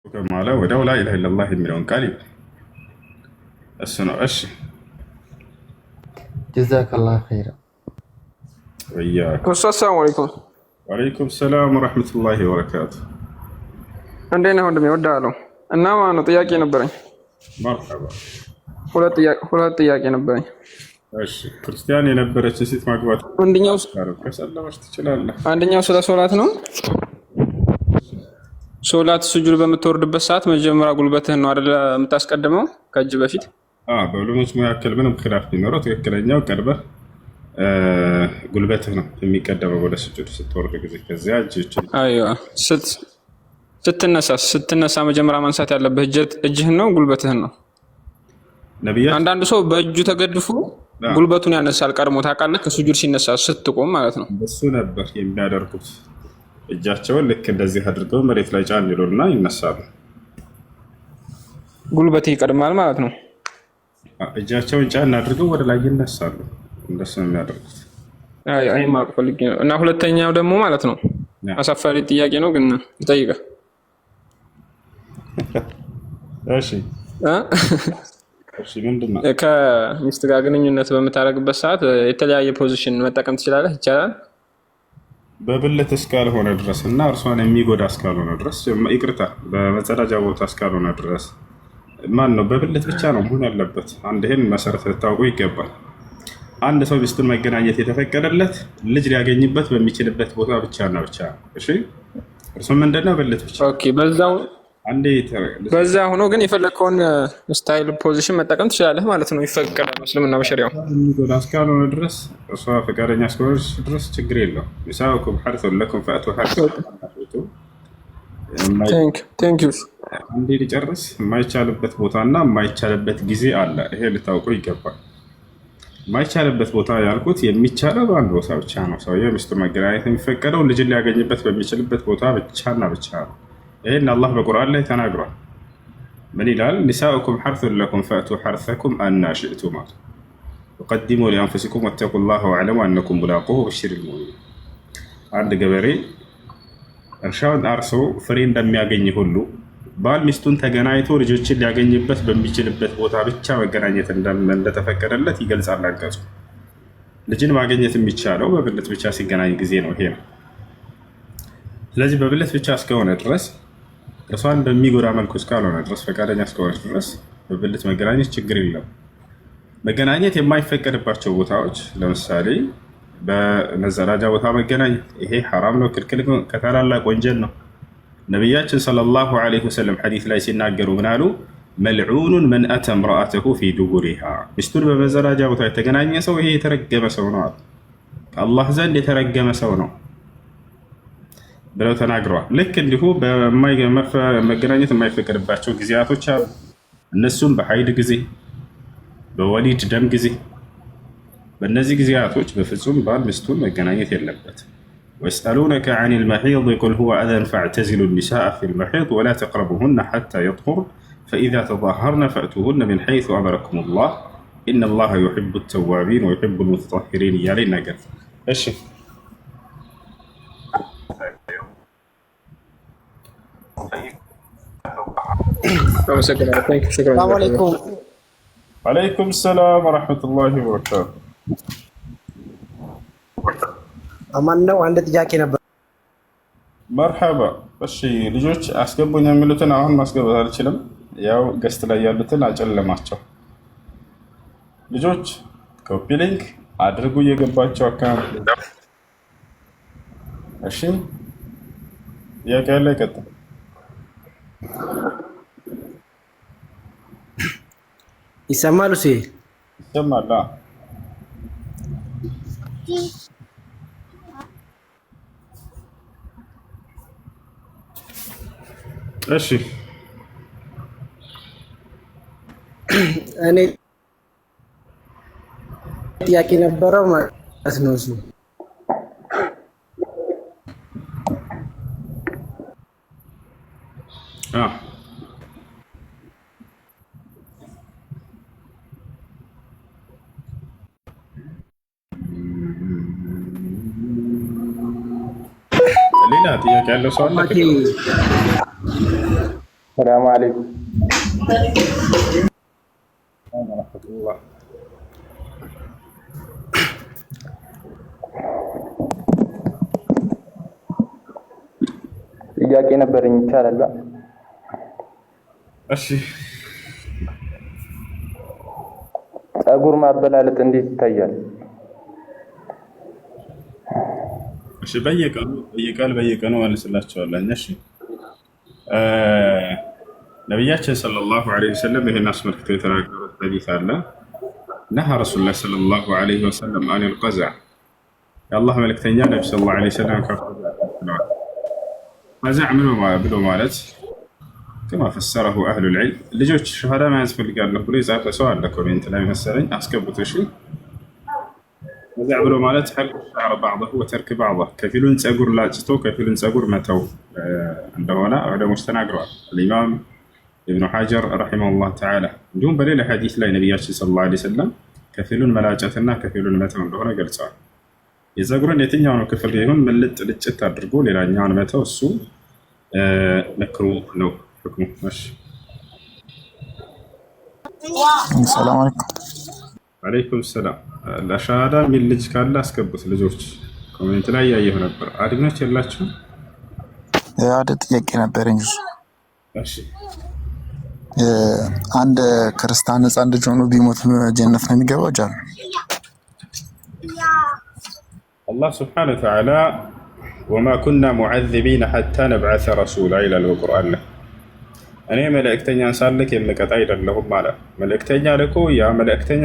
ከማለ ወዲያው ላ ኢላሀ ኢለላህ የሚለውን ቃል እሱ ነው። እሺ ጀዛከላህ ኸይራ። ወያክ ሰላም አለይኩም። ወአለይኩም ሰላም ወረሕመቱላሂ ወበረካቱ። እንዴት ነህ ወንድሜ? እወድሃለሁ። እና ማለት ነው ጥያቄ ነበረኝ። መርሐባ። ሁለት ጥያቄ ነበረኝ። እሺ ክርስቲያን የነበረች ሴት ማግባት አንደኛው ከሰለመች ትችላለህ። አንደኛው ስለ ሶላት ነው። ሶላት ስጁድ በምትወርድበት ሰዓት መጀመሪያ ጉልበትህን ነው አይደል የምታስቀድመው ከእጅ በፊት? በዑለሞች መካከል ምንም ኺላፍ ቢኖረው ትክክለኛው ቀድመህ ጉልበትህ ነው የሚቀደመው ወደ ስጁድ ስትወርድ ጊዜ። ከዚያ አይዋ ስትነሳ መጀመሪያ ማንሳት ያለብህ እጅህን ነው ጉልበትህን ነው? አንዳንዱ ሰው በእጁ ተገድፎ ጉልበቱን ያነሳል ቀድሞ ታውቃለህ፣ ከስጁድ ሲነሳ ስትቆም ማለት ነው። እሱ ነበር የሚያደርጉት። እጃቸውን ልክ እንደዚህ አድርገው መሬት ላይ ጫን ይሉና ይነሳሉ። ጉልበት ይቀድማል ማለት ነው። እጃቸውን ጫን አድርገው ወደ ላይ ይነሳሉ። እንደሱ ነው የሚያደርጉት። አይ ማወቅ ፈልጌ ነው። እና ሁለተኛው ደግሞ ማለት ነው አሳፋሪ ጥያቄ ነው ግን ልጠይቅህ። እሺ ምንድን ነው? ከሚስት ጋር ግንኙነት በምታደርግበት ሰዓት የተለያየ ፖዚሽን መጠቀም ትችላለህ? ይቻላል? በብልት እስካልሆነ ድረስ እና እርሷን የሚጎዳ እስካልሆነ ድረስ፣ ይቅርታ በመጸዳጃ ቦታ እስካልሆነ ድረስ ማን ነው በብልት ብቻ ነው መሆን ያለበት። አንድ ይህን መሰረት ልታውቁ ይገባል። አንድ ሰው ሚስቱን መገናኘት የተፈቀደለት ልጅ ሊያገኝበት በሚችልበት ቦታ ብቻና ብቻ ነው። እሺ እርሱም ምንድነው? ብልት ብቻ። ኦኬ በዛ ሆኖ ግን የፈለግከውን ስታይል ፖዚሽን መጠቀም ትችላለህ ማለት ነው። ይፈቀዳል እስልምና በሸሪያው። የሚጎዳ እስካልሆነ ድረስ እሷ ፈቃደኛ እስከሆነች ድረስ ችግር የለውም። ኒሳኡኩም ሐርሱን ለኩም ፈእቱ ሐርሰኩም። አንዴ ሊጨርስ የማይቻልበት ቦታና የማይቻልበት ጊዜ አለ። ይሄ ልታውቁ ይገባል። የማይቻልበት ቦታ ያልኩት የሚቻለው በአንድ ቦታ ብቻ ነው። ሰውየው ሚስቱን መገናኘት የሚፈቀደው ልጅን ሊያገኝበት በሚችልበት ቦታ ብቻና ብቻ ነው። ይህን አላህ በቁርአን ላይ ተናግሯል። ምን ይላል? ኒሳኡኩም ሐርሱን ለኩም ፈእቱ ሐርሰኩም አና ሽእቱም ወቀዲሙ ሊአንፉሲኩም ወተቁላህ ወዕለሙ አነኩም ሙላቁሁ ወበሽሪል ሙእሚኒን። አንድ ገበሬ እርሻውን አርሶ ፍሬ እንደሚያገኝ ሁሉ ባል ሚስቱን ተገናኝቶ ልጆችን ሊያገኝበት በሚችልበት ቦታ ብቻ መገናኘት እንደተፈቀደለት ይገልጻል አንቀጹ። ልጅን ማግኘት የሚቻለው በብልት ብቻ ሲገናኝ ጊዜ ነው። ይሄ ነው። ስለዚህ በብልት ብቻ እስከሆነ ድረስ እርሷን በሚጎዳ መልኩ እስካልሆነ ድረስ ፈቃደኛ እስከሆነች ድረስ በብልት መገናኘት ችግር የለም። መገናኘት የማይፈቀድባቸው ቦታዎች ለምሳሌ በመጸዳጃ ቦታ መገናኘት፣ ይሄ ሐራም ነው፣ ክልክል ነው፣ ከታላላቅ ወንጀል ነው። ነቢያችን ሰለላሁ ዐለይሂ ወሰለም ሐዲስ ላይ ሲናገሩ ምን አሉ? መልዑኑን መን አተ እምረአተሁ ፊ ዱቡሪሃ፣ ሚስቱን በመጸዳጃ ቦታ የተገናኘ ሰው ይሄ የተረገመ ሰው ነው አሉ። ከአላህ ዘንድ የተረገመ ሰው ነው ብለው ተናግረዋል። ልክ እንዲሁ መገናኘት የማይፈቀድባቸው ጊዜያቶች አሉ። እነሱም በሐይድ ጊዜ፣ በወሊድ ደም ጊዜ። በእነዚህ ጊዜያቶች በፍጹም ባል ሚስቱን መገናኘት የለበት። ወየስአሉነከ ዐኒል መሒድ ቁል ሁወ አዘን ፈዕተዚሉ ኒሳአ ፊል መሒድ ወላ ተቅረቡሁነ ሐታ የጥሁር ፈኢዛ ተጠሀርነ ፈእቱሁነ ሚን ሐይሱ አመረኩሙላህ ኢነላሃ ዩሒቡ ተዋቢን ወዩሒቡ ልሙተጠሂሪን እያለ ይናገር። እሺ ወአለይኩም ሰላም ወረሕመቱላሂ ወበረካቱ። አማን ነው። አንድ ጥያቄ ነበር። መርሐባ። እሺ ልጆች አስገቡኝ የሚሉትን አሁን ማስገባት አልችልም። ያው ገስት ላይ ያሉትን አጨለማቸው። ልጆች ኮፒ ሊንክ አድርጉ እየገባቸው አካባቢ። እሺ ጥያቄ ያለ ይቀጥል። ይሰማሉ? ይሰማል። እሺ እኔ ጥያቄ ነበረው ማለት ነው እሱ ሌላ ጥያቄ ያለው ሰው አለ? ሰላም አለይኩም። ጥያቄ ነበረኝ ይቻላል? እሺ። ፀጉር ማበላለጥ እንዴት ይታያል? እሺ፣ በየቀኑ መልስላችኋለሁ። እሺ፣ ነቢያችን ሰለላሁ ዐለይሂ ወሰለም ይህን አስመልክተው የተናገሩት ሐዲስ አለ። ነሃ ረሱሉላህ ሰለላሁ ዐለይሂ ወሰለም አኒል ቀዝዕ፣ የአላህ መልእክተኛ ነቢ ሰለላሁ ዐለይሂ ወሰለም ከፍተዋል። ቀዝዕ ምን ብሎ ማለት ከማ ፈሰረሁ አህሉል ዒልም። ልጆች ሸሃዳ መያዝ ፈልጋለሁ ብሎ የጻፈ ሰው አለ ኮሜንት ላይ መሰለኝ፣ አስገቡት። እሺ፣ ቀዝዕ ብሎ ማለት ሐልቅ ሸዕር ባዕደሁ ወተርክ ባዕደሁ፣ ከፊሉን ፀጉር ላጭቶ ከፊሉን ፀጉር መተው እንደሆነ ዑለሞች ተናግረዋል። ኢማም ኢብኑ ሐጀር ረሒመሁላህ ተዓላ። እንዲሁም በሌላ ሐዲስ ላይ ነቢያችን ሰለላሁ ዐለይሂ ወሰለም ከፊሉን መላጨትና ከፊሉን መተው እንደሆነ ገልጸዋል። የፀጉርን የትኛውን ክፍል ይሁን ምልጥ ልጭት አድርጎ ሌላኛውን መተው እሱ መክሩህ ነው ሕክሙ። እሺ፣ ሰላም አለይኩም። ወአለይኩም ሰላም። ለሻሃዳ የሚል ልጅ ካለ አስገቡት። ልጆች ኮሜንት ላይ ያየሁ ነበር። አድሚኖች የላችሁም? አንድ ጥያቄ ነበረኝ። እሺ፣ አንድ ክርስቲያን ሕፃን ልጅ ሆኖ ቢሞት ጀነት ነው የሚገባው? ጃል አላህ ስብሓነሁ ወተዓላ ወማ ኩና ሙዐዚቢነ ሐታ ነብዐሰ ረሱላ ይላል በቁርአን ላይ። እኔ መልእክተኛን ሳልክ የምቀጣ አይደለሁም አለ። መልእክተኛ ልኮ ያ መልእክተኛ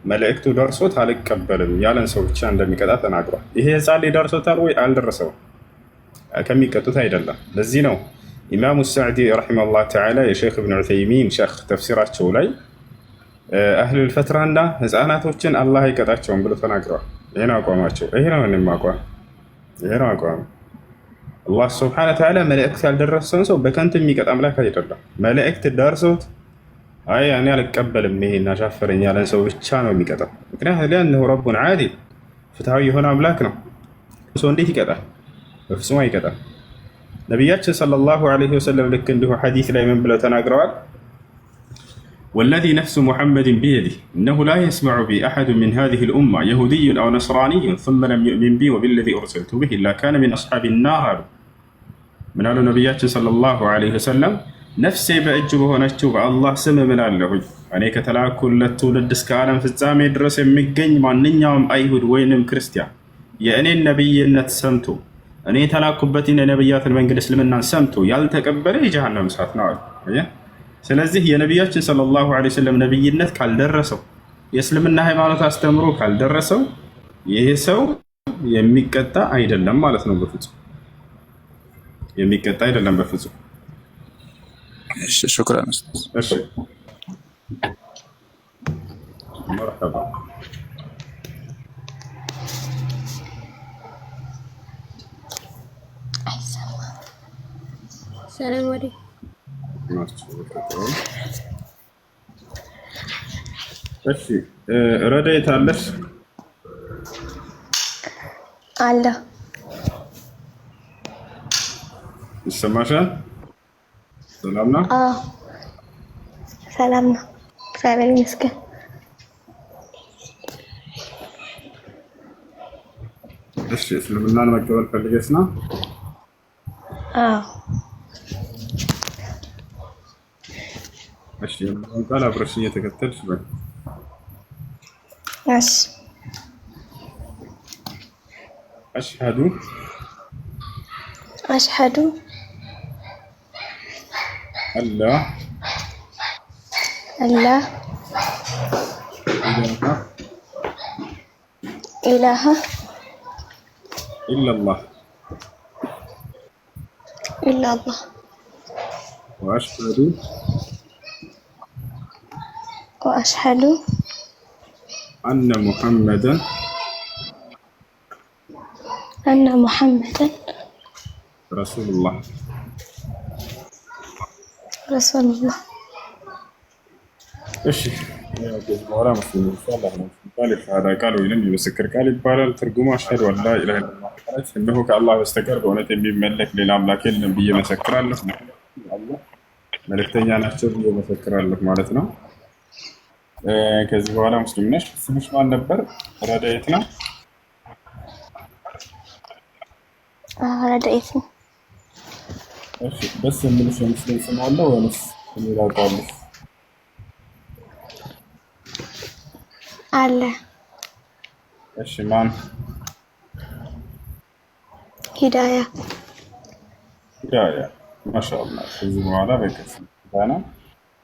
መልእክቱ ደርሶት አልቀበልም ያለን ሰው ብቻ እንደሚቀጣ ተናግሯል። ይሄ ሕፃን ልጅ ደርሶታል ወይ? አልደረሰውም። ከሚቀጡት አይደለም። ለዚህ ነው ኢማሙ ሳዕዲ ረሒመሁላህ ተዓላ የሼክ እብን ዑሰይሚን ሼክ ተፍሲራቸው ላይ አህሉል ፈትራና ህፃናቶችን አላህ አይቀጣቸውም ብሎ ተናግረዋል። ይሄ ነው አቋማቸው። ይሄ ነው እኔም አቋም። ይሄ ነው አቋም። አላህ ስብሓነሁ ወተዓላ መልእክት ያልደረሰውን ሰው በከንቱ የሚቀጣ አምላክ አይደለም። መልእክት ደርሶት አይ እኔ አልቀበልም ይሄን አሻፈረኝ ያለን ሰው ብቻ ነው የሚቀጣው። ምክንያቱም ሊአንሁ ረቡን ዓዲል፣ ፍትሃዊ የሆነ አምላክ ነው። ሰው እንዴት ይቀጣል? በፍጹም አይቀጣም። ነቢያችን ሰለላሁ ዐለይሂ ወሰለም ልክ እንዲሁ ሐዲስ ላይ ምን ብለው ተናግረዋል? ወለዚ ነፍሱ ሙሐመድን ቢየዲህ እነሁ ላ የስመዑ ቢ አሐዱ ሚን ሃዚሂል ኡማ የሁድዩን አው ነስራኒዩን ሱመ ለም ዩእሚን ቢ ወቢለዚ ኡርሲልቱ ቢህ ኢላ ካነ ሚን አስሓቢ ናር አሉ። ምን አሉ ነቢያችን ሰለላሁ ዐለይሂ ወሰለም? ነፍሴ በእጁ በሆነችው በአላህ ስም እምላለሁኝ እኔ ከተላኩለት ትውልድ እስከ ዓለም ፍጻሜ ድረስ የሚገኝ ማንኛውም አይሁድ ወይንም ክርስቲያን የእኔን ነቢይነት ሰምቶ እኔ የተላኩበትን የነቢያትን መንገድ እስልምናን ሰምቶ ያልተቀበለ የጀሃነም እሳት ነው አሉ። ስለዚህ የነቢያችን ሰለላሁ ዐለይሂ ወሰለም ነቢይነት ካልደረሰው፣ የእስልምና ሃይማኖት አስተምሮ ካልደረሰው ይህ ሰው የሚቀጣ አይደለም ማለት ነው። በፍጹም የሚቀጣ አይደለም በፍጹም። እሺ፣ ሹክራን። እሺ፣ መርሐባ። ሰላም አለይኩም። እሺ፣ ረዳይት አለሽ? አለ። ይሰማሻል? ሰላም ነው? አዎ ሰላም ነው፣ እግዚአብሔር ይመስገን። እሺ፣ እስልምናን መቀበል ፈልገሽ ነው? አዎ። እሺ፣ የምለውን ቃል አብረሽ እየተከተልሽ በል። እሺ። አሽሀዱ አላ ኢላሃ ኢለላህ ወአሽሀዱ አነ ሙሐመደን ረሱሉላህ። እሺ፣ በኋላ ሙስሊም ቃል ወይም የምስክር ቃል ይባላል። ትርጉሙ አሽሀዱ አን ላ ኢላሀ ኢለላህ፣ እነሆ ከአላህ በስተቀር በእውነት የሚመለክ ሌላ አምላክ የለም ብዬ መሰክራለሁ። መልእክተኛ ናቸው ብዬ መሰክራለሁ ማለት ነው። ከዚህ በኋላ ሙስሊም ነሽ። ስምሽ ማን ነበር? ረዳይት ነው? ረዳይት ነው። እሺ፣ ደስ የሚልሽ የሙስሊም ስም አለ ወይስ የሚላጣልሽ? አለ። እሺ፣ ማን? ሂዳያ። ሂዳያ፣ ማሻአላህ። ከዚህ በኋላ በከፍ ባና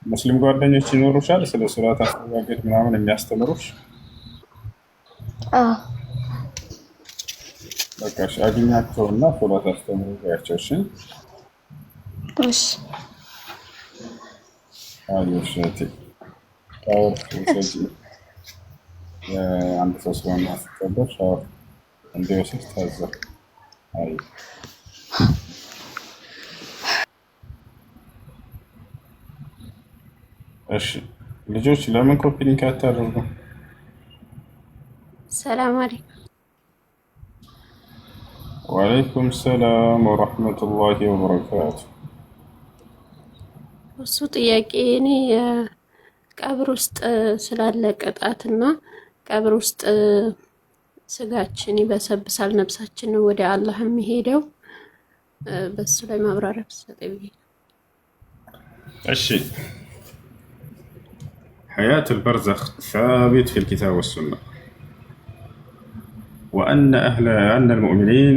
ሙስሊም ጓደኞች ይኖሩሻል? ስለ ሶላት አስተጋገድ ምናምን የሚያስተምሩሽ? በቃ እሺ፣ አግኛቸውና ሶላት አስተምሩያቸው። እሺ፣ እሺ። አይሽ እቴ ሻወር ወሰጂ አንድ ሰው ስለሆነ አስቀበል ሻወር እንዲወስድ ታዘ። አይ እሺ ልጆች ለምን ኮፒ ሊንክ አታደርጉ? ሰላም አለይኩም። ወአለይኩም ሰላም ወራህመቱላሂ ወበረካቱ። እሱ ጥያቄ እኔ ቀብር ውስጥ ስላለ ቅጣትና ቀብር ውስጥ ስጋችን ይበሰብሳል፣ ነፍሳችን ወደ አላህ የሚሄደው በሱ ላይ ማብራሪያ ብትሰጠኝ ብዬ ነው። እሺ حياة البرزخ ثابت في الكتاب والسنة، وأن المؤمنين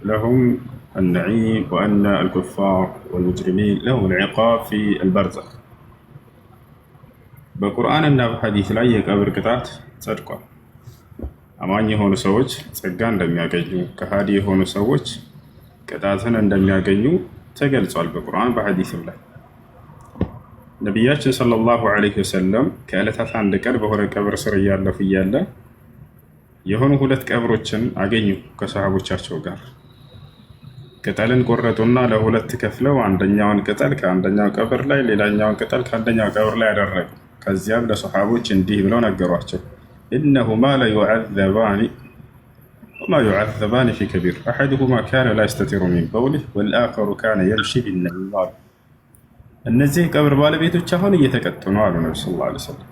لهم النعيم وأن الكفار والمجرمين لهم العقاب في البرزخ. በቁርአን እና በሐዲስ ላይ የቀብር ቅጣት ጸድቋል። አማኝ የሆኑ ሰዎች ጸጋ እንደሚያገኙ፣ ከሃዲ የሆኑ ሰዎች ቅጣትን እንደሚያገኙ ተገልጿል በቁርአን በሐዲስም ላይ። ነቢያችን ሰለላሁ ዐለይሂ ወሰለም ከዕለታት አንድ ቀን በሆነ ቀብር ስር እያለፉ እያለ የሆኑ ሁለት ቀብሮችን አገኙ ከሰሃቦቻቸው ጋር። ቅጠልን ቆረጡና ለሁለት ከፍለው አንደኛውን ቅጠል ከአንደኛው ቀብር ላይ፣ ሌላኛውን ቅጠል ከአንደኛው ቀብር ላይ አደረጉ። ከዚያም ለሰሃቦች እንዲህ ብለው ነገሯቸው፣ ኢነሁማ ለዩዐዘባኒ ወማ ዩዐዘባኒ ፊ ከቢር አሐዱሁማ ካነ ላ የስተቲሩ ሚን በውሊህ ወልአኸሩ ካነ የምሺ ቢነሚም አሉ። እነዚህ የቀብር ባለቤቶች አሁን እየተቀጡ ነው አሉ ነቢ ሰለላሁ ዐለይሂ ወሰለም።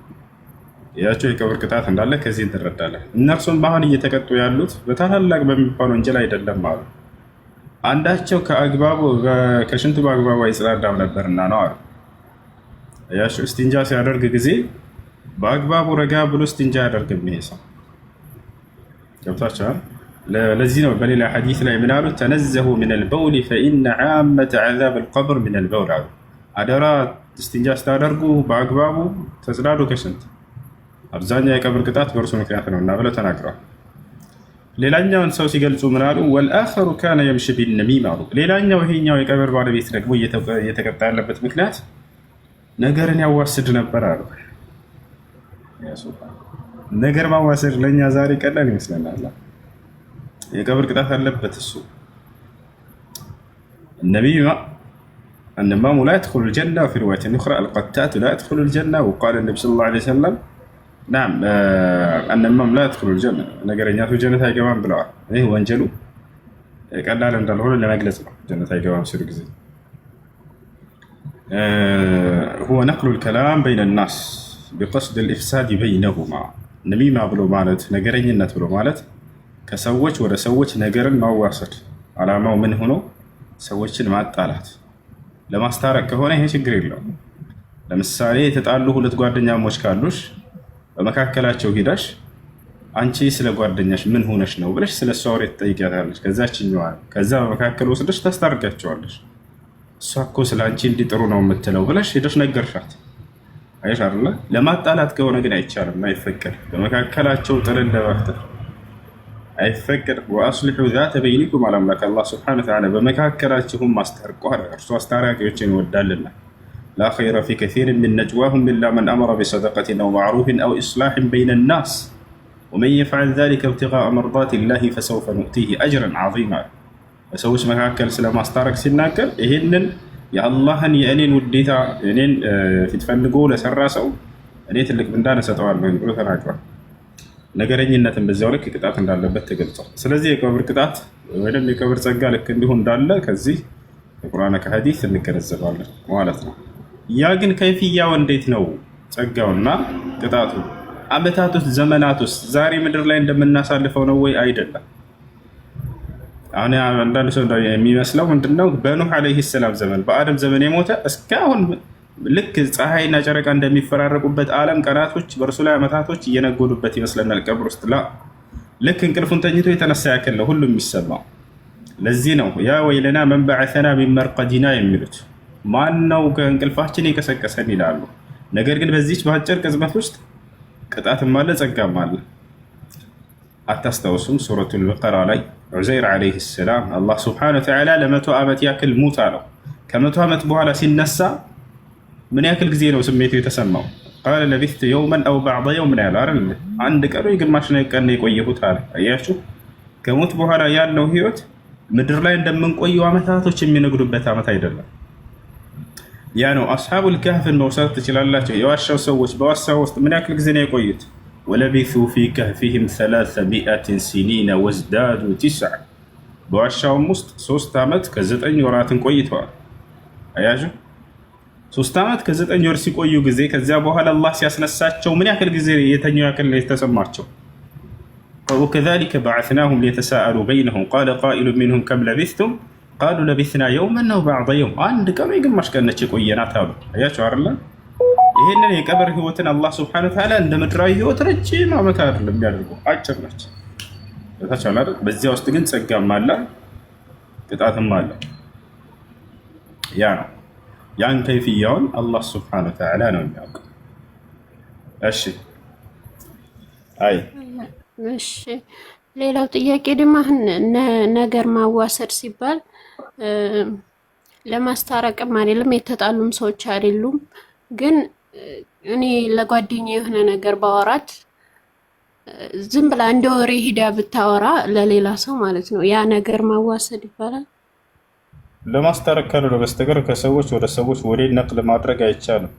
ያቸው የቀብር ቅጣት እንዳለ ከዚህ እንረዳለን። እነርሱም አሁን እየተቀጡ ያሉት በታላላቅ በሚባል ወንጀል አይደለም አሉ። አንዳቸው ከሽንቱ በአግባቡ አይጸዳዳም ነበርና ነው አሉ። ያቸው እስቲንጃ ሲያደርግ ጊዜ በአግባቡ ረጋ ብሎ እስቲንጃ ያደርግም ይሄ ሰው። ገብታችኋል? ለዚህ ነው በሌላ ሐዲስ ላይ ምን አሉት? ተነዘሁ ሚነል በውሊ ፈኢነ ዓመተ ዐዛብ አልቀብር ሚነል በውል አሉ። አደራ እስቲንጃ ስታደርጉ በአግባቡ ተጽዳዱ ከሽንት፣ አብዛኛው የቀብር ቅጣት በእርሱ ምክንያት ነውና ብለው ተናግረዋል። ሌላኛውን ሰው ሲገልጹ ምን አሉ? ወልአኸሩ ካነ የምሺ ቢነሚም አሉ። ሌላኛው ይሄኛው የቀብር ባለቤት ደግሞ እየተቀጣ ያለበት ምክንያት ነገርን ያዋስድ ነበር አሉ። ነገር ማዋሰድ ለእኛ ዛሬ ቀላል ይመስለናል። የቀብር ቅጣት አለበት እሱ። النمام لا يدخل الجنة، وفي رواية أخرى القتات لا يدخل الجنة، وقال النبي صلى الله عليه وسلم نعم النمام لا يدخل الجنة، ነገረኛቱ ጀነት አይገባም ብለዋል። ይህ ወንጀሉ ቀላል እንዳልሆነ ለመግለጽ ነው። ጀነት አይገባም ሲሉ ጊዜ هو نقل الكلام بين الناس بقصد الإفساد بينهما። ነሚማ ብሎ ማለት ነገረኝነት ብሎ ማለት ከሰዎች ወደ ሰዎች ነገርን ማዋሰድ፣ አላማው ምን ሆኖ ሰዎችን ማጣላት ለማስታረቅ ከሆነ ይሄ ችግር የለውም። ለምሳሌ የተጣሉ ሁለት ጓደኛሞች ካሉሽ በመካከላቸው ሂዳሽ አንቺ ስለ ጓደኛሽ ምን ሆነሽ ነው ብለሽ ስለ እሷ ወሬ ትጠይቂያታለሽ። ከዛ በመካከል ወስደሽ ታስታርቂያቸዋለሽ። እሷ እኮ ስለ አንቺ እንዲጥሩ ነው የምትለው ብለሽ ሄደሽ ነገርሻት። አይሽ አይደለ? ለማጣላት ከሆነ ግን አይቻልም፣ አይፈቀድም። በመካከላቸው ጥልን ለመፍጠር አይፈቀድ። ወአስሊሑ ዛተ በይኒኩም አላምላክ አላህ ሱብሓነሁ ወተዓላ በመካከላችሁም አስታርቁ አለ። እርሱ አስታራቂዎችን ይወዳልና። ላ ኸይረ ፊ ከሲሪን ሚን ነጅዋሁም ኢላ መን አመረ ቢሰደቀቲን አው ማዕሩፍን አው ኢስላሕን በይነ ናስ ወመን የፍዐል ዛሊከ ኢብቲጋአ መርዳቲላሂ ፈሰውፈ ኑእቲህ አጅረን ዐዚማ። በሰዎች መካከል ስለማስታረቅ ሲናገር ይህንን የአላህን የእኔን ውዴታ እኔን ፊት ፈልጎ ለሰራ ሰው እኔ ትልቅ ምንዳን እሰጠዋለሁ ብሎ ተናግሯል። ነገረኝነትን በዚያው ልክ ቅጣት እንዳለበት ተገልጿል። ስለዚህ የቀብር ቅጣት ወይም የቀብር ጸጋ ልክ እንዲሁ እንዳለ ከዚህ ከቁርአን ከሐዲስ እንገነዘባለን ማለት ነው። ያ ግን ከይፍያው እንዴት ነው ጸጋውና ቅጣቱ? አመታት ውስጥ ዘመናት ውስጥ ዛሬ ምድር ላይ እንደምናሳልፈው ነው ወይ? አይደለም። አሁን አንዳንድ ሰው የሚመስለው ምንድነው በኑህ አለይሂ ሰላም ዘመን በአደም ዘመን የሞተ እስካሁን ልክ ፀሐይና ጨረቃ እንደሚፈራረቁበት ዓለም ቀናቶች በእርሱ ላይ አመታቶች እየነጎዱበት ይመስለናል ቀብር ውስጥ። ልክ እንቅልፉን ተኝቶ የተነሳ ያክል ነው ሁሉም የሚሰማው። ለዚህ ነው ያ ወይለና መን በዐሰና ሚን መርቀዲና የሚሉት። ማን ነው ከእንቅልፋችን የቀሰቀሰን ይላሉ። ነገር ግን በዚች በአጭር ቅጽበት ውስጥ ቅጣትም አለ ጸጋም አለ። አታስታውሱም? ሱረቱል በቀራ ላይ ዑዘይር ዓለይሂ ሰላም አላህ ሱብሓነሁ ወተዓላ ለ100 ዓመት ያክል ሙት አለው። ከ100 ዓመት በኋላ ሲነሳ ምን ያክል ጊዜ ነው ስሜቱ የተሰማው? ቃለ ለቢስቱ የውመን አው በዕደ የውም ነው ያለው አይደል? አንድ ቀን ወይ ግማሽ ቀን ነው የቆየሁት አለ። አያችሁ፣ ከሞት በኋላ ያለው ህይወት ምድር ላይ እንደምንቆየው ዓመታቶች የሚነግዱበት ዓመት አይደለም። ያ ነው አስሐቡል ከህፍን መውሰድ ትችላላቸው። የዋሻው ሰዎች በዋሻው ውስጥ ምን ያክል ጊዜ ነው የቆዩት? ወለቢሱ ፊ ከህፊህም 300 ሲኒነ ወዝዳዱ 9 በዋሻውም ውስጥ 3 ዓመት ከ9 ወራትን ቆይተዋል። አያችሁ 3 ዓመት ከ9 ወር ሲቆዩ ጊዜ ከዚያ በኋላ አላህ ሲያስነሳቸው ምን ያክል ጊዜ የተኛው ያክል የተሰማቸው? ወከዛሊከ በዐስናሁም ሊተሳአሉ በይነሁም ቃለ ቃኢሉ ሚንሁም ከም ለቢስቱም ቃሉ ለቢስና የውመን አው በዕደ የውም አንድ ቀን ወይ ግማሽ ቀን ነች የቆየናት አሉ። አያችሁ አይደል? ይህንን የቀብር ህይወትን አላህ ሱብሓነሁ ወተዓላ እንደ ምድራዊ ህይወት ረጅም ዓመት አይደለም የሚያደርገው፣ አጭር ነች። በዚያ ውስጥ ግን ጸጋም አለ ቅጣትም አለ። ያ ነው ያን ከይፍያውን አላህ ሱብሓነሁ ወተዓላ ነው የሚያውቀው። እሺ እሺ ሌላው ጥያቄ ደግሞ ነገር ማዋሰድ ሲባል ለማስታረቅም አይደለም፣ የተጣሉም ሰዎች አይደሉም። ግን እኔ ለጓደኛ የሆነ ነገር ባወራት ዝም ብላ እንደ ወሬ ሂዳ ብታወራ ለሌላ ሰው ማለት ነው፣ ያ ነገር ማዋሰድ ይባላል? ለማስታረቅ ካልሆነ በስተቀር ከሰዎች ወደ ሰዎች ወሬ ነቅል ማድረግ አይቻልም።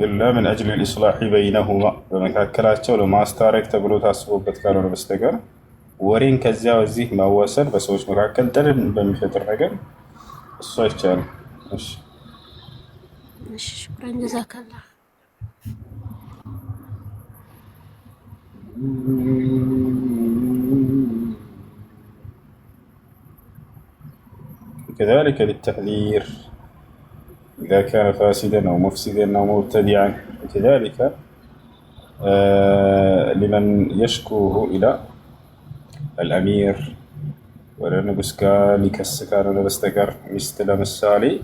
ኢላ ምን አጅል ልኢስላሒ በይነሁማ በመካከላቸው ለማስታረቅ ተብሎ ታስቦበት ካልሆነ በስተቀር ወሬን ከዚያ ወዚህ ማዋሰድ በሰዎች መካከል ጥልን በሚፈጥር ነገር እሱ አይቻልም። እሺ ሽኩራን ጀዛከላህ። كذلك للتحذير إذا كان فاسدا أو مفسدا أو مبتدعا، كذلك لمن يشكوه إلى الأمير ولا نبسكا لكسكار ولا بستكر مستلم السالي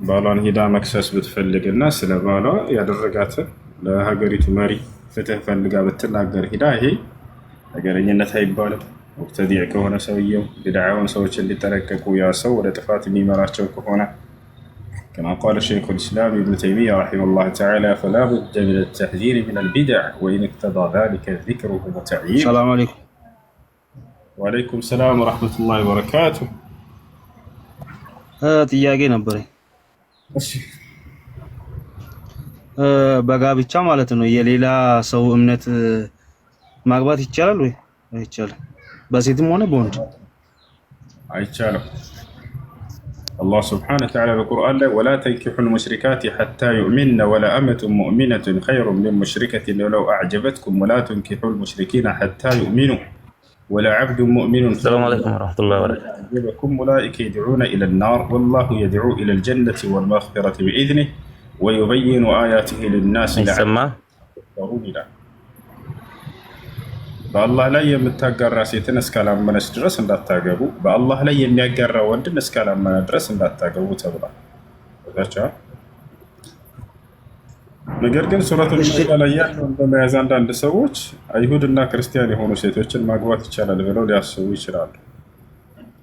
ባሏን ሄዳ መክሰስ ብትፈልግ እና ስለ ባሏ ያደረጋትን ለሀገሪቱ መሪ ፍትህ ፈልጋ ብትናገር ሄዳ ይሄ ነገረኝነት አይባልም። ሙብተዲዕ ከሆነ ሰውየው ቢድዓውን ሰዎች እንዲጠነቀቁ ያ ሰው ወደ ጥፋት የሚመራቸው ከሆነ كما قال شيخ الإسلام ابن تيمية رحمه الله تعالى فلا بد من التحذير من البدع وإن اقتضى ذلك ذكره وتعيينه. السلام عليكم. وعليكم السلام ورحمة الله وبركاته. ጥያቄ ነበረኝ። በጋብቻ ማለት ነው የሌላ ሰው እምነት ማግባት ይቻላል ወይ አይቻልም? በሴትም ሆነ በወንድ አይቻልም። አላህ ሱብሓነሁ ወተዓላ በቁርአን ላይ ወላ ተንኪሑ ልሙሽሪካት ሐታ ዩእሚንነ ወለአመቱን ሙእሚነቱን ኸይሩን ሚን ሙሽሪከትን ወለው አዕጀበትኩም ወላ ተንኪሑ ልሙሽሪኪነ ሐታ ዩእሚኑ ولعبد مؤمن السلام عليكم ورحمة الله وبركاته. أولئك يدعون إلى النار والله يدعو إلى الجنة والمغفرة بإذنه ويبين آياته للناس لعلهم يتقون. በአላህ ላይ የምታጋራ ሴትን እስካላመነች ድረስ እንዳታገቡ፣ በአላህ ላይ የሚያጋራ ወንድን እስካላመነ ድረስ እንዳታገቡ ተብሏል። ነገር ግን ሱረቱል ማኢዳ ላይ ያለውን በመያዝ አንዳንድ ሰዎች አይሁድና ክርስቲያን የሆኑ ሴቶችን ማግባት ይቻላል ብለው ሊያስቡ ይችላሉ።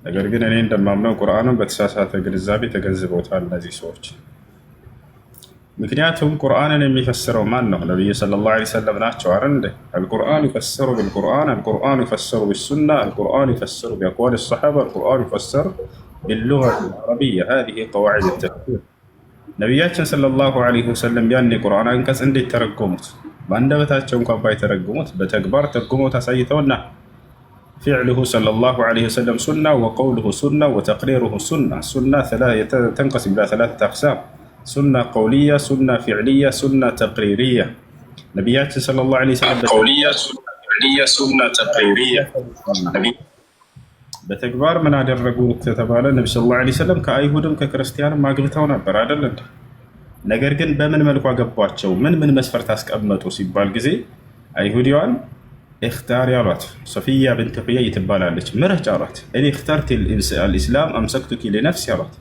ነገር ግን እኔ እንደማምነው ቁርአንን በተሳሳተ ግንዛቤ ተገንዝበውታል እነዚህ ሰዎች። ምክንያቱም ቁርአንን የሚፈስረው ማን ነው? ነብዩ ሰለላሁ ዐለይሂ ወሰለም ናቸው አይደል? አልቁርአን ይፈሰሩ ቢልቁርአን፣ አልቁርአን ይፈሰሩ ቢሱና፣ አልቁርአን ይፈሰሩ ቢአቅዋል ሰሐባ፣ አልቁርአን ይፈሰሩ ቢልሉጋ አልዓረቢያ። هذه قواعد التفسير። ነቢያችን ሰለላሁ ዐለይሂ ወሰለም ያን የቁርአን አንቀጽ እንዴት ተረጎሙት? በአንደበታቸው እንኳን ባይተረጉሙት በተግባር ተርጉመው አሳይተውና فعله صلى الله عليه وسلم سنة وقوله سنة وتقريره سنة. سنة تنقسم إلى 3 أقسام: سنة قولية، سنة فعلية، سنة تقريرية. نبيات صلى الله عليه وسلم قولية، سنة فعلية، سنة تقريرية. በተግባር ምን አደረጉ ከተባለ ነብዩ ሰለላሁ ዐለይሂ ወሰለም ከአይሁድም ከክርስቲያንም አግብተው ነበር አይደል እንዴ? ነገር ግን በምን መልኩ አገቧቸው? ምን መስፈርት አስቀመጡ ሲባል ጊዜ አይሁዲዋን اختار ያሏት ሶፊያ ብንት ሑየይ ትባላለች። ምረጭ አሏት። እኔ اخترت الاسلام امسكتك لنفسي አሏት።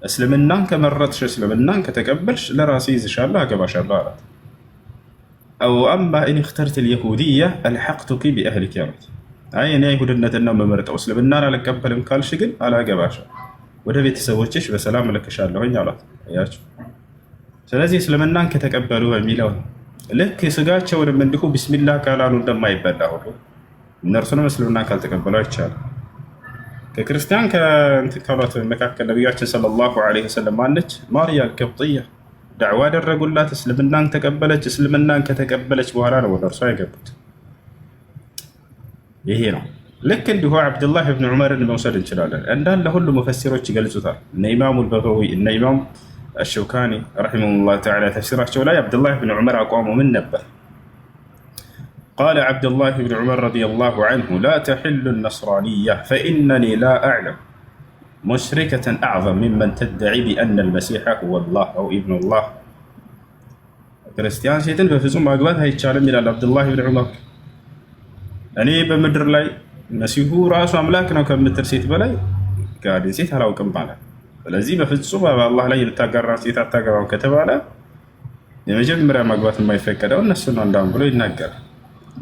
እስልምናን ከመረጥሽ እስልምናን ከተቀበልሽ ለራሴ ይዝሻለሁ አገባሻለሁ አላት። او اما ان اخترت اليهوديه الحقتك باهلك አሏት። አይ እኔ አይሁድነትን ነው የምመርጠው እስልምናን አልቀበልም ካልሽ ግን አላገባሽም ወደ ቤተሰቦችሽ በሰላም ልከሻለሁኝ አሏት። አያችሁ። ስለዚህ እስልምናን ከተቀበሉ በሚለው ልክ ስጋቸውንም እንዲሁ ቢስሚላህ ካላሉ እንደማይበላ ሁሉ እነርሱንም እስልምናን ካልተቀበሉ አይቻልም። ከክርስቲያን ካሏት መካከል ነቢያችን ሰለላሁ ዐለይሂ ወሰለም ማነች? ማርያ አልቀብጥያ ዳዕዋ አደረጉላት። እስልምናን ተቀበለች። እስልምናን ከተቀበለች በኋላ ነው ወደ እርሷ የገቡት። ይሄ ነው። ልክ እንዲሁ አብዱላህ ብን ዑመርን መውሰድ እንችላለን። እንዳለ ሁሉ ሙፈሲሮች ይገልጹታል። እነ ኢማሙ አልበጋዊ እነ ኢማም አልሸውካኒ ረሒመሁላህ ተዓላ ተፍሲራቸው ላይ አብዱላህ ብን ዑመር አቋሙ ምን ነበር? ቃለ አብዱላህ ብን ዑመር ረዲየላሁ ዐንሁ ላ ተሕሉ ነስራንያ ፈኢነኒ ላ አዕለም ሙሽሪከተን አዕዘም ሚመን ተድዒ ቢአነ አልመሲሐ ሁወ ላህ አው ኢብኑላህ። ክርስቲያን ሴትን በፍጹም ማግባት አይቻልም ይላል አብዱላህ ብን ዑመር። እኔ በምድር ላይ መሲሁ ራሱ አምላክ ነው ከምትል ሴት በላይ ጋድን ሴት አላውቅም ማለት። ስለዚህ በፍጹም በአላህ ላይ የምታጋራ ሴት አታገባም ከተባለ የመጀመሪያ ማግባት የማይፈቀደው እነሱ ነው እንዳም ብሎ ይናገራል።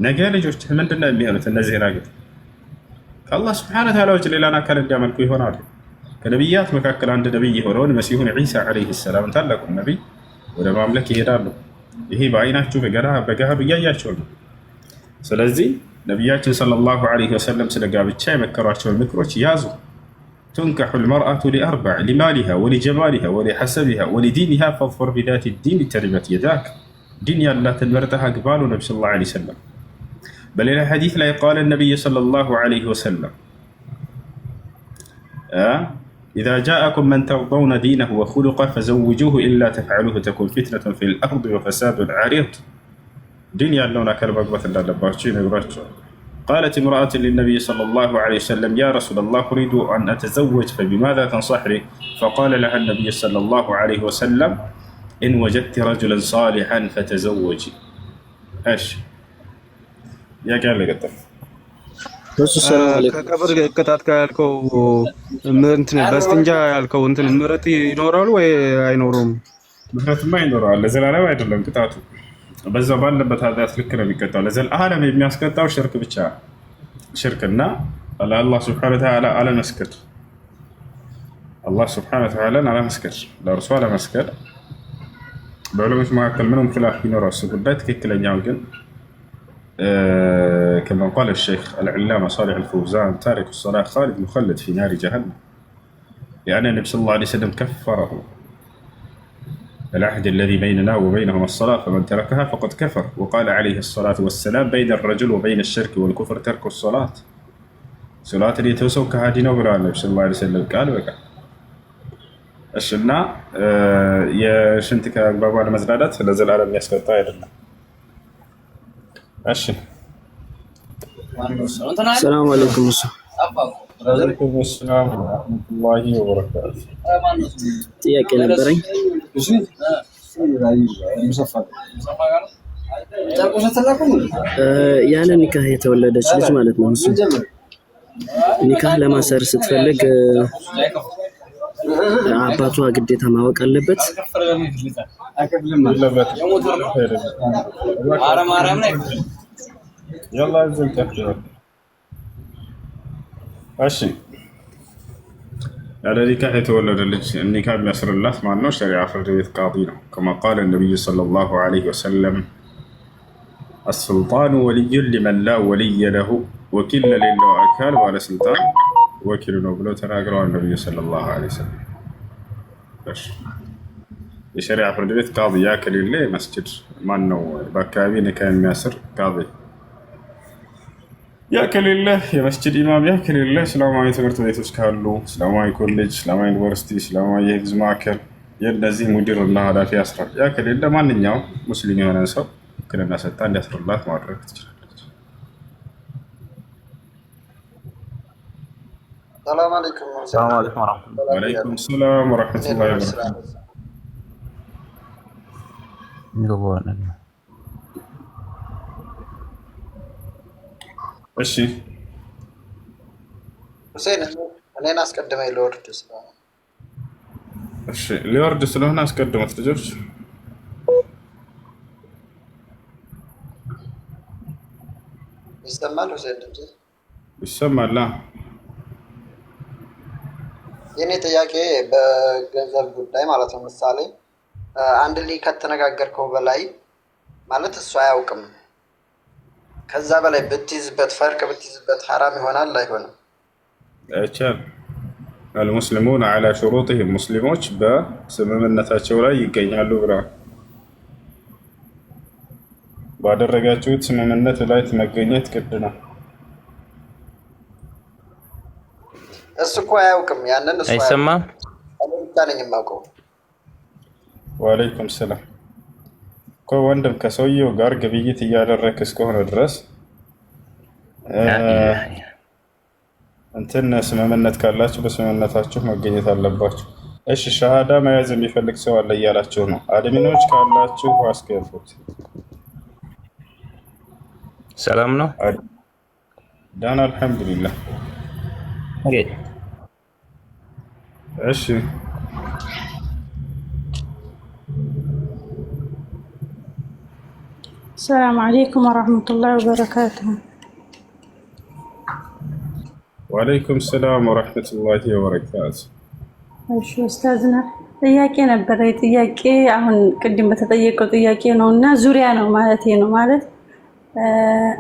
ነገ ልጆች ምንድነው የሚሆኑት? እነዚህ ናገት ከአላህ ስብሐነ ወተዓላ ውጭ ሌላን አካል እንዲያመልኩ ይሆናሉ። ከነቢያት መካከል አንድ ነቢይ የሆነውን መሲሁን ዒሳ ዐለይሂ ሰላም ታላቁን ነቢይ ወደ ማምለክ ይሄዳሉ። ይሄ በአይናችሁ በገሃድ እያያቸው ነው። ስለዚህ ነቢያችን ሰለላሁ ዐለይሂ ወሰለም ስለ ጋብቻ የመከሯቸውን ምክሮች ያዙ። ቱንከሑ ልመርአቱ ሊአርበዕ ሊማሊሃ ወሊጀማሊሃ ወሊሐሰቢሃ ወሊዲኒሃ ፈظፈር ቢዛቲ ዲን ተሪበት የዳክ። ዲን ያላትን መርጠህ አግባ አሉ ነቢ ሰለላሁ ዐለይሂ ወሰለም። በሌላ ሐዲስ ላይ ቃለ ነቢይ ሰለላሁ ዐለይሂ ወሰለም ኢዛ ጃአኩም መን ተርደውነ ዲነሁ ወኹሉቀሁ ፈዘውጁሁ ኢላ ተፍዐሉሁ ተኩን ፊትነቱን ፊል አርድ ወፈሳዱን ዐሪድ። ዲን ያለውን አካል ማግባት እንዳለባቸው ይነግሯቸዋል። ቃለት እምረአት ሊነቢይ ሰለላሁ ዐለይሂ ወሰለም ያ ረሱለላህ ኡሪዱ አን አተዘወጅ ፈቢማዛ ተንሰሕኒ? ፈቃለ ለሃ ነቢይ ሰለላሁ ዐለይሂ ወሰለም ኢን ወጀድቲ ረጁለን ሳሊሐን ፈተዘወጂ። እሺ ጥያቄ አለ። ቀጥል። ከቀብር ቅጣት ያልከው በስትንጃ ያልከው ምህረት ይኖራሉ ወይ አይኖሩም? ምህረትማ ይኖረዋል። ለዘላለም አይደለም ቅጣቱ በዛ ባለበት ኃጢአት ልክ ነው የሚቀጣው። ለዘላለም የሚያስቀጣው ሽርክ ብቻ ሽርክና ለአላህ ሱብሓነሁ ወተዓላ አለመስገድ፣ አላህ ሱብሓነሁ ወተዓላን አለመስገድ፣ ለእርሱ አለመስገድ። በዑለሞች መካከል ምንም ኺላፍ ቢኖረው እሱ ጉዳይ ትክክለኛው ግን كما قال الشيخ العلامة صالح الفوزان تارك الصلاة خالد مخلد في نار جهنم، يعني النبي صلى الله عليه وسلم كفره العهد الذي بيننا وبينهم الصلاة فمن تركها فقد كفر. وقال عليه الصلاة والسلام بين الرجل وبين الشرك والكفر ترك الصلاة. صلاة اللي توسوك هادينا وبرا النبي صلى الله عليه وسلم قال بقى الشنا يا شنتك بابا المزرادات نزل على الناس قطاع يدنا. እሺ ሰላም አለይኩም። ወአለይኩም ሰላም ወራህመቱላሂ ወበረካቱ። ጥያቄ ነበረኝ። ያለ ኒካህ የተወለደች ልጅ ማለት ነው። እሱ ኒካህ ለማሰር ስትፈልግ አባቷ ግዴታ ማወቅ አለበት? እሺ ያለ ኒካህ የተወለደ ልጅ ኒካህ የሚያስርላት ማን ነው? ሸሪዓ ፍርድ ቤት ቃዲ ነው። ከማ ቃለ ነቢዩ ሰለላሁ ዐለይሂ ወሰለም አስሱልጣኑ ወልዩን ሊመን ላ ወልየ ለሁ፣ ወኪል ለሌለው አካል ባለስልጣን ወኪል ነው ብለው ተናግረዋል ነቢዩ ሰለላሁ ዐለይሂ ወሰለም። የሸሪዓ ፍርድ ቤት ቃዲ ያ ከሌለ መስጅድ ማን ነው በአካባቢ ኒካህ የሚያስር ቃዲ ያ ከሌለ የመስጂድ ኢማም፣ ያ ከሌለ እስላማዊ ትምህርት ቤቶች ካሉ እስላማዊ ኮሌጅ፣ እስላማዊ ዩኒቨርሲቲ፣ እስላማዊ የህዝብ ማዕከል የእነዚህ ሙዲር እና ኃላፊ ያስራል። ያ ከሌለ ማንኛውም ሙስሊም የሆነ ሰው ውክልና ሰጥታ እንዲያስርላት ማድረግ ትችላለች። ሰላም አለይኩም ወአለይኩም ሰላም ወረሕመቱላሂ ወበረካቱህ። እሺ ሁሴን እኔን አስቀድመኝ ልወርድ ስለሆነ። እሺ ሊወርድ ስለሆነ አስቀድሙት ልጆች። ይሰማል ሁሴን ድምጼ? ይሰማል። የኔ ጥያቄ በገንዘብ ጉዳይ ማለት ነው። ምሳሌ አንድ ልጅ ከተነጋገርከው በላይ ማለት እሱ አያውቅም፣ ከዛ በላይ ብትይዝበት ፈርቅ ብትይዝበት ሐራም ይሆናል አይሆንም? አይቻልም። አልሙስሊሙን ዐላ ሹሩጢሂም ሙስሊሞች በስምምነታቸው ላይ ይገኛሉ ብለዋል። ባደረጋችሁት ስምምነት ላይ መገኘት ግድ ነው። እሱ እኮ አያውቅም ያንን። እሱ አይሰማም። እኔ ብቻ ነኝ የማውቀው። ወአለይኩም ሰላም እኮ ወንድም ከሰውየው ጋር ግብይት እያደረግክ እስከሆነ ድረስ እንትን ስምምነት ካላችሁ በስምምነታችሁ መገኘት አለባችሁ። እሺ ሸሃዳ መያዝ የሚፈልግ ሰው አለ እያላችሁ ነው። አድሚኖች ካላችሁ አስገቡት። ሰላም ነው። ዳን አልሐምዱሊላህ። እሺ السلام عليكم ورحمة الله وبركاته. وعليكم السلام ورحمة الله وبركاته. እሺ ኡስታዝና ጥያቄ ነበረ። ጥያቄ አሁን ቅድም በተጠየቀው ጥያቄ ነውና ዙሪያ ነው ማለት ነው። ማለት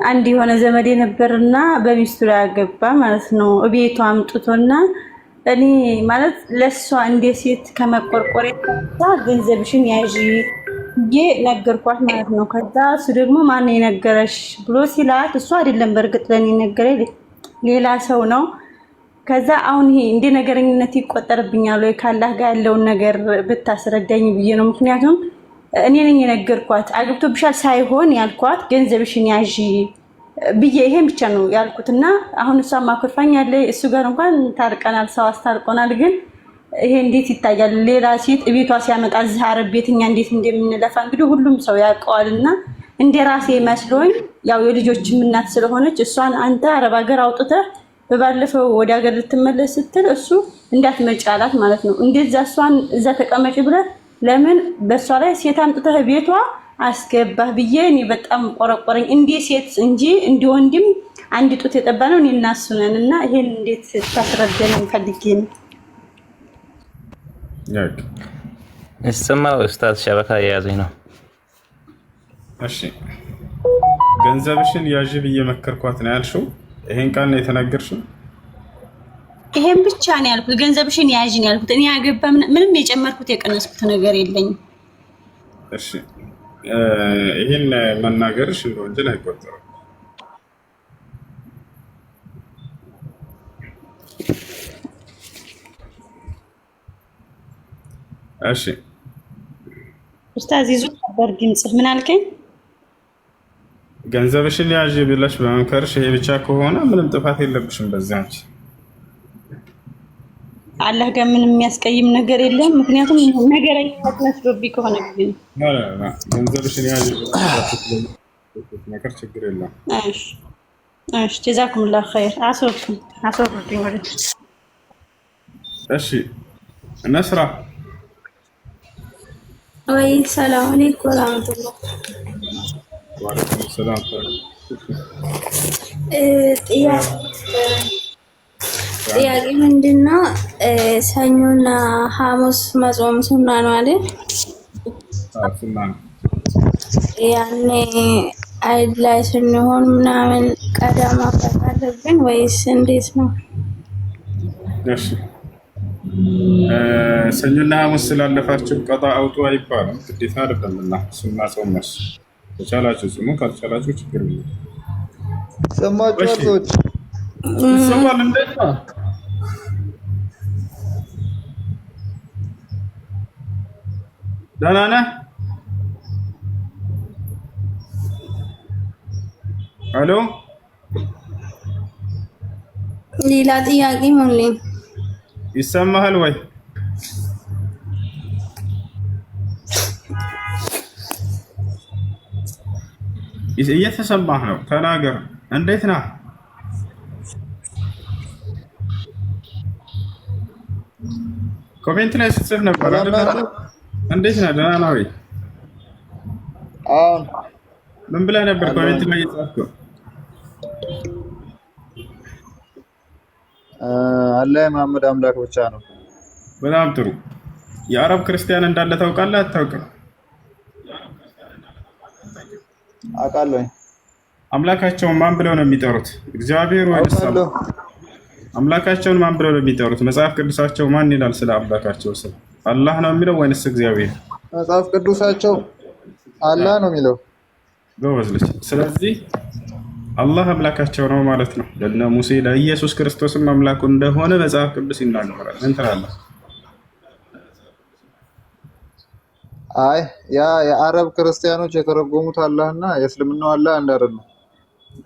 አንድ የሆነ ዘመድ ነበርና በሚስቱ ላይ አገባ ማለት ነው። እቤቱ አምጥቶና እኔ ማለት ለሷ እንደ ሴት ከመቆርቆሬ ገንዘብሽን ያዢ ነገርኳት ማለት ነው። ከዛ እሱ ደግሞ ማን የነገረሽ ብሎ ሲላት እሱ አይደለም በእርግጥ ለኔ ነገረኝ ሌላ ሰው ነው። ከዛ አሁን ይሄ እንደ ነገረኝነት ይቆጠርብኛል ወይ ካላህ ጋር ያለውን ነገር ብታስረዳኝ ብዬ ነው። ምክንያቱም እኔ ነኝ የነገርኳት አግብቶብሻል ሳይሆን ያልኳት ገንዘብሽን ያዢ ብዬ ይሄን ብቻ ነው ያልኩትና አሁን እሷ ማከፋኛለች። እሱ ጋር እንኳን ታርቀናል፣ ሰው አስታርቆናል። ግን ይሄ እንዴት ይታያል? ሌላ ሴት እቤቷ ሲያመጣ እዚህ አረብ ቤትኛ እንዴት እንደምንለፋ እንግዲህ ሁሉም ሰው ያውቀዋልና እንደራሴ መስሎኝ ያው የልጆችም እናት ስለሆነች እሷን አንተ አረብ ሀገር አውጥተህ በባለፈው ወደ ሀገር ልትመለስ ስትል እሱ እንዳትመጪ አላት ማለት ነው። እንደዛ እሷን እዛ ተቀመጪ ብለህ ለምን በእሷ ላይ ሴት አምጥተህ ቤቷ አስገባህ ብዬ እኔ በጣም ቆረቆረኝ። እንደ ሴት እንጂ እንደ ወንድም አንድ ጡት የጠባ ነው እኔ እና እሱ ነን እና ይሄን እንዴት ታስረዳኝ ፈልጌ ነው። ይሰማል ኡስታዝ? ሸበካ የያዘኝ ነው። እሺ ገንዘብሽን ያዥ ብዬ መከርኳት ነው ያልሽው? ይሄን ቃል ነው የተናገርሽው? ይሄን ብቻ ነው ያልኩት። ገንዘብሽን ያዥ ነው ያልኩት። እኔ ያገባ ምንም የጨመርኩት የቀነስኩት ነገር የለኝም። እሺ ይሄን መናገርሽ እንደ ወንጀል አይቆጠርም። እሺ ኡስታዝ ይዙ ነበር ድምጽህ ምን አልከኝ? ገንዘብሽን ያዥ ብለሽ በመምከርሽ ይሄ ብቻ ከሆነ ምንም ጥፋት የለብሽም። በዚያ አንቺ አላህ ጋር ምንም የሚያስቀይም ነገር የለም። ምክንያቱም ነገረኛ መስሎብኝ ከሆነ ግን ገንዘብሽን ያዥ ነገር ችግር የለም። እሺ እሺ ጀዛኩሙላህ ኸይር። አሶፍኩኝ ወደ እሺ ነስራ ወይ ሰላም አለይኩም ወራህመቱላህ። ወአለይኩም ሰላም። ጥያቄ ምንድነው? ሰኞና ሐሙስ መጾም ሱና ነው አይደል? ሱና ነው። ያኔ አይድ ላይ ስንሆን ምናምን ቀዳ ማፍራት አለብን ወይስ እንዴት ነው? እሺ ሰኞና ሐሙስ ስላለፋችሁ ቀጣ አውጡ አይባልም። ግዴታ አይደለምና ሱና ጾም ነው። ከቻላችሁ ጾሙ፣ ካልቻላችሁ ችግር የለም። ሰማችኋል ሰዎች? ይሰማል። እንዴት ነው? ደህና ነህ? ሄሎ ሌላ ጥያቄ ሞልኝ ይሰማሃል ወይ? እየተሰማህ ነው? ተናገር። እንዴት ነህ? ኮሜንት ላይ ስትጽፍ ነበር አይደል? እንዴት ነህ? ደህና ነህ ወይ? ምን ብለህ ነበር ኮሜንት ላይ የጻፍከው? አላህ መሐመድ አምላክ ብቻ ነው። በጣም ጥሩ። የአረብ ክርስቲያን እንዳለ ታውቃለህ አታውቅም? አውቃለሁ። አምላካቸውን ማን ብለው ነው የሚጠሩት? እግዚአብሔር ወይስ አምላካቸውን ማን ብለው ነው የሚጠሩት? መጽሐፍ ቅዱሳቸው ማን ይላል ስለ አምላካቸው? ስለ አላህ ነው የሚለው ወይስ እግዚአብሔር? መጽሐፍ ቅዱሳቸው አላህ ነው የሚለው። ጎበዝ ልጅ። ስለዚህ አላህ አምላካቸው ነው ማለት ነው። ለነ ሙሴ ለኢየሱስ ክርስቶስም አምላኩ እንደሆነ መጽሐፍ ቅዱስ ይናገራል። ምን ትላለህ? አይ ያ የአረብ ክርስቲያኖች የተረጎሙት አላህና የእስልምናው አላህ አንድ አይደለም።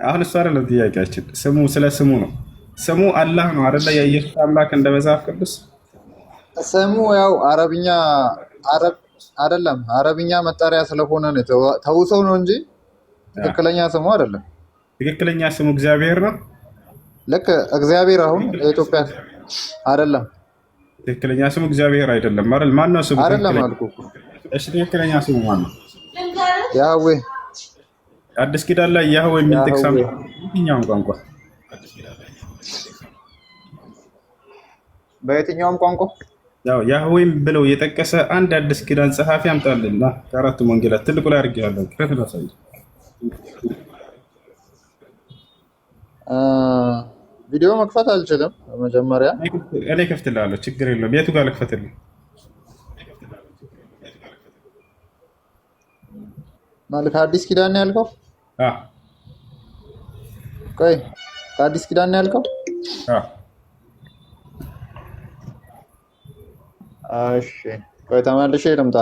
አሁን እሱ አይደለም ጥያቄያችን። ስሙ ስለ ስሙ ነው። ስሙ አላህ ነው አይደለ? የኢየሱስ አምላክ እንደ መጽሐፍ ቅዱስ ስሙ ያው አረብኛ አረብ አይደለም። አረብኛ መጠሪያ ስለሆነ ነው ተውሰው ነው እንጂ ትክክለኛ ስሙ አይደለም። ትክክለኛ ስሙ እግዚአብሔር ነው። ልክ እግዚአብሔር አሁን የኢትዮጵያ አይደለም። ትክክለኛ ስሙ እግዚአብሔር አይደለም አይደል? ማን ነው ስሙ? አይደለም አልኩ። እሺ ትክክለኛ ስሙ ማን ነው? ያህዌ። አዲስ ኪዳን ላይ ያህዌ የሚል ጥቅስ የትኛውም ቋንቋ በየትኛውም ቋንቋ ያው ያህዌም ብለው የጠቀሰ አንድ አዲስ ኪዳን ጸሐፊ አምጣልና ከአራቱ ወንጌላት ትልቁ ላይ አድርጌዋለሁ። ከፍተህ አሳይ። ቪዲዮ መክፈት አልችልም። መጀመሪያ እኔ ከፍትልሃለሁ፣ ችግር የለውም። የቱ ጋር ልክፈትልህ? ማለት ከአዲስ ኪዳን ነው ያልከው? ቆይ ከአዲስ ኪዳን ነው ያልከው? እሺ ቆይ ተመልሼ ልምጣ።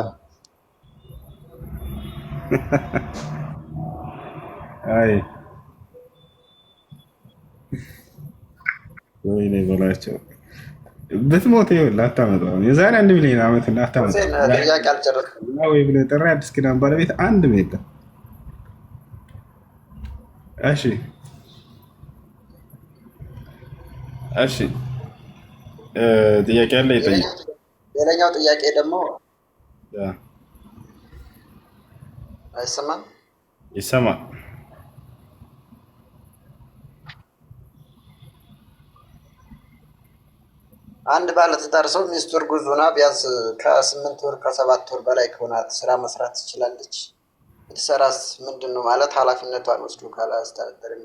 አይ ወይኔ በላቸው ብትሞት ይኸውልህ አታመጣውም። የዛሬ 1 ሚሊዮን ዓመት እና አታመጣውም። ጥያቄ አልጨረስኩም ወይ ብለህ ጥሪ አዲስ ኪዳን ባለቤት አንድ ሜት። እሺ እሺ ጥያቄ አለ ይጠይቅ። ሌላኛው ጥያቄ ደግሞ አይሰማም? ይሰማል። አንድ ባለትዳር ሰው ሚስቱ እርጉዝ ሆና ቢያንስ ከ8 ወር ከ7 ወር በላይ ከሆናት ስራ መስራት ትችላለች? ብትሰራስ ምንድን ነው ማለት ኃላፊነቷን ወስዶ ካላስተዳደርም?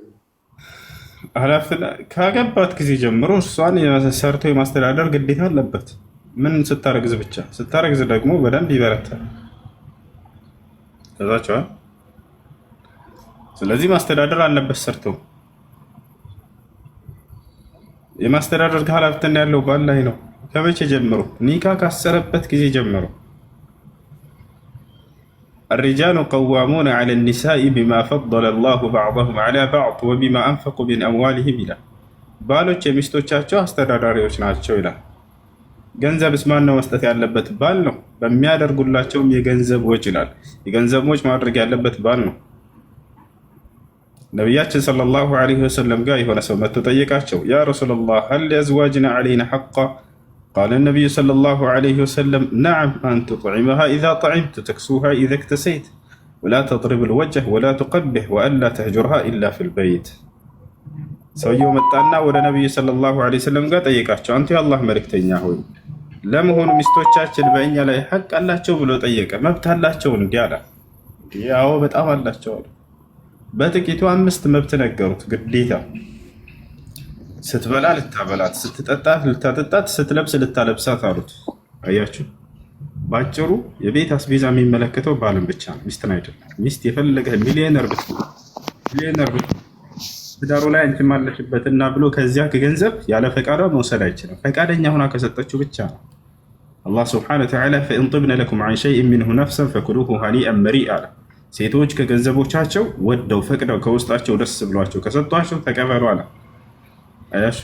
ኃላፊነት ካገባት ጊዜ ጀምሮ እሷን ሰርቶ የማስተዳደር ግዴታ አለበት። ምን ስታረግዝ ብቻ። ስታረግዝ ደግሞ በደንብ ይበረታል። ከዛቸዋል። ስለዚህ ማስተዳደር አለበት ሰርቶ። የማስተዳደር ኃላፊነት ያለው ባል ላይ ነው። ከመቼ ጀምሮ? ኒካ ካሰረበት ጊዜ ጀምሮ። الرجال قوامون على النساء بما فضل الله بعضهم على بعض وبما أنفقوا من أموالهم ይላል። ባሎች የሚስቶቻቸው አስተዳዳሪዎች ናቸው ይላል። ገንዘብስ ማን ነው መስጠት ያለበት? ባል ነው። በሚያደርጉላቸውም የገንዘብ ወጪ ይላል። የገንዘብ ወጪ ማድረግ ያለበት ባል ነው። ነቢያችን ሰለላሁ ዐለይሂ ወሰለም ጋር የሆነ ሰው መጥቶ ጠየቃቸው። ያ ረሱለላህ ሀል ሊአዝዋጅና ዐለይና ሐቃ? ቃለ ነቢዩ ሰለላሁ ዐለይሂ ወሰለም ነዓም አን ቱጥዒመሃ ኢዛ ጠዒምት ወተክሱሃ ኢዛ እክተሰይት ወላ ተድሪብ ልወጅህ ወላ ቱቀቢሕ ወአላ ተህጁርሃ ኢላ ፊል በይት። ሰውየው መጣና ወደ ነቢዩ ሰለላሁ ዐለይሂ ወሰለም ጋር ጠየቃቸው። አንተ የአላህ መልእክተኛ ሆይ ለመሆኑ ሚስቶቻችን በእኛ ላይ ሐቅ አላቸው ብሎ ጠየቀ። መብት አላቸው እንዲህ አለ። ያው በጣም አላቸው አለ። በጥቂቱ 5 መብት ነገሩት። ግዴታ ስትበላ ልታበላት፣ ስትጠጣ ልታጠጣት፣ ስትለብስ ልታለብሳት አሉት። አያችሁ፣ ባጭሩ የቤት አስቤዛ የሚመለከተው ባልን ብቻ ነው፣ ሚስትን አይደለም። ሚስት የፈለገ ሚሊዮነር ብትሆን ትዳሩ ላይ አንቺ ማለሽበትና ብሎ ከዚያ ገንዘብ ያለ ፈቃዷ መውሰድ አይችልም። ፈቃደኛ ሆና ከሰጠችው ብቻ ነው። አላህ ስብሐነሁ ወተዓላ ፈኢን ጢብነ ለኩም ዐን ሸይኢን ሚንሁ ነፍሰን ፈኩሉሁ ሀኒአን መሪአ አለ። ሴቶች ከገንዘቦቻቸው ወደው ፈቅደው ከውስጣቸው ደስ ብሏቸው ከሰጧቸው ተቀበሉ አለ። አያሽ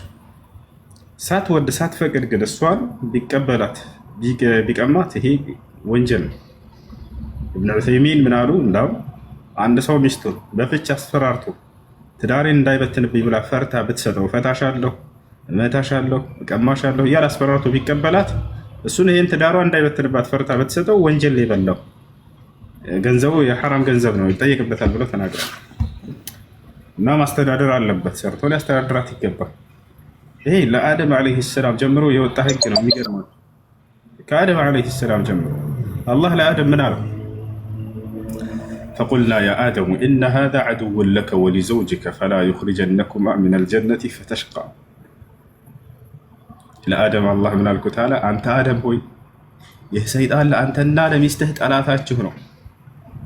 ሳትወድ ሳትፈቅድ ግን እሷን ቢቀበላት ቢቀማት ይሄ ወንጀል ነው። ኢብኑ ዑሰይሚን ምን አሉ? እንዳውም አንድ ሰው ሚስቱን በፍች አስፈራርቶ ትዳሬን እንዳይበትንብኝ ብላ ፈርታ ብትሰጠው እፈታሻለሁ፣ እመታሻለሁ፣ እቀማሻለሁ እያለ አስፈራርቶ ቢቀበላት እሱን ይህን ትዳሯ እንዳይበትንባት ፈርታ ብትሰጠው ወንጀል ላይ በላው፣ ገንዘቡ የሐራም ገንዘብ ነው ይጠየቅበታል ብሎ ተናግሯል። እና ማስተዳደር አለበት፣ ሰርቶ ሊያስተዳድራት ይገባል። ይሄ ለአደም ዓለይሂ ሰላም ጀምሮ የወጣ ህግ ነው። የሚገርመው ከአደም ዓለይሂ ሰላም ጀምሮ አላህ ለአደም ምን አለው? ፈቁልና ያ አደሙ ኢነ ሃዛ ዐዱውን ለከ ወሊዘውጅከ ፈላ ዩኽሪጀነኩማ ሚነል ጀነቲ ፈተሽቃ። ለአደም አላህ ምን አልኩት አለ? አንተ አደም ሆይ ይህ ሰይጣን ለአንተና ለሚስትህ ጠላታችሁ ነው።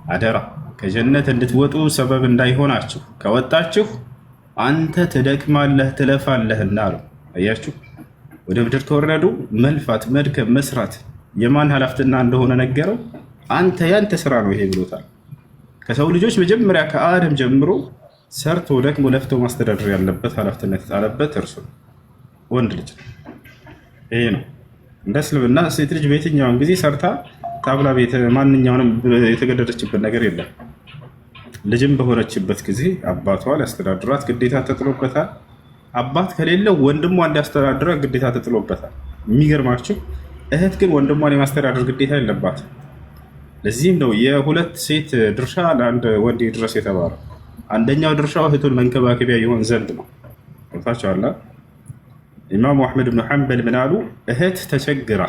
አደራ ከጀነት እንድትወጡ ሰበብ እንዳይሆናችሁ፣ ከወጣችሁ አንተ ትደክማለህ ትለፋለህና አለው። አያችሁ፣ ወደ ምድር ከወረዱ መልፋት፣ መድከም፣ መስራት የማን ኃላፊነት እንደሆነ ነገረው። አንተ ያንተ ስራ ነው ይሄ ብሎታል። ከሰው ልጆች መጀመሪያ ከአደም ጀምሮ ሰርቶ ደክሞ ለፍቶ ማስተዳደር ያለበት ኃላፊነት የጣለበት እርሱ ወንድ ልጅ ይሄ ነው። እንደ እስልምና ሴት ልጅ በየትኛውን ጊዜ ሰርታ ታብላ ቤት ማንኛውንም የተገደደችበት ነገር የለም። ልጅም በሆነችበት ጊዜ አባቷ ሊያስተዳድራት ግዴታ ተጥሎበታል። አባት ከሌለው ወንድሟ እንዲያስተዳድራት ግዴታ ተጥሎበታል። የሚገርማችሁ እህት ግን ወንድሟን የማስተዳደር ግዴታ የለባትም። ለዚህም ነው የሁለት ሴት ድርሻ ለአንድ ወንድ ድረስ የተባለው። አንደኛው ድርሻው እህቱን መንከባከቢያ ይሆን ዘንድ ነው። ታቻላ ኢማሙ አሕመድ ብን ሐንበል ምን አሉ? እህት ተቸግራ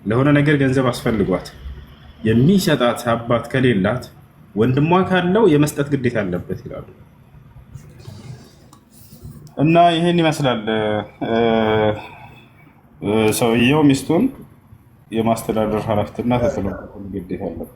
ለሆነ ነገር ገንዘብ አስፈልጓት የሚሰጣት አባት ከሌላት ወንድሟ ካለው የመስጠት ግዴታ አለበት ይላሉ። እና ይሄን ይመስላል ሰውየው ሚስቱን የማስተዳደር ኃላፊነት ተጥሎበት ግዴታ አለበት።